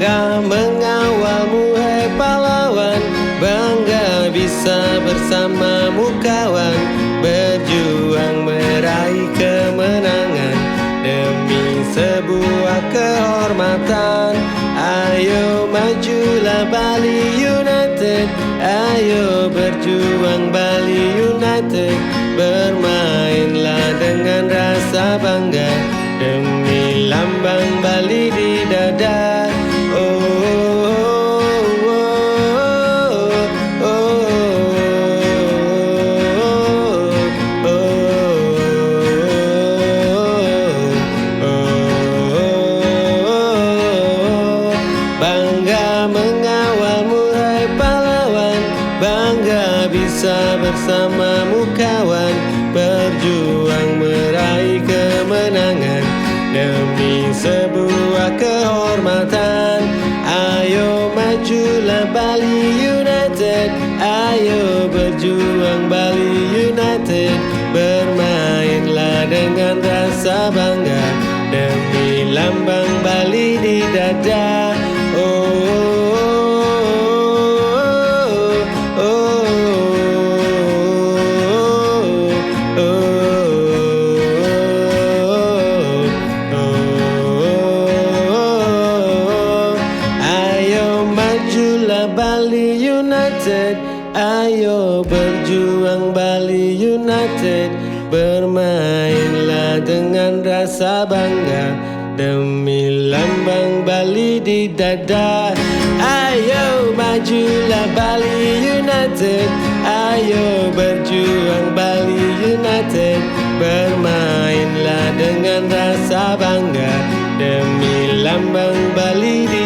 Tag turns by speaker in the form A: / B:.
A: Bangga mengawalmu hai pahlawan, bangga bisa bersamamu kawan, berjuang meraih kemenangan demi sebuah kehormatan. Ayo majulah Bali United, ayo berjuang Bali United, bermainlah dengan rasa bangga demi lambang Bali di dada. Bangga mengawalmu hai pahlawan, bangga bisa bersamamu kawan, berjuang meraih kemenangan demi sebuah kehormatan. Ayo majulah Bali United, ayo berjuang Bali United, bermainlah dengan rasa bangga demi lambang Bali di dada. Ayo majulah Bali United, ayo berjuang Bali United, bermainlah dengan rasa bangga demi lambang Bali di dada. Ayo majulah Bali United, ayo berjuang Bali United, bermainlah dengan rasa bangga demi lambang Bali di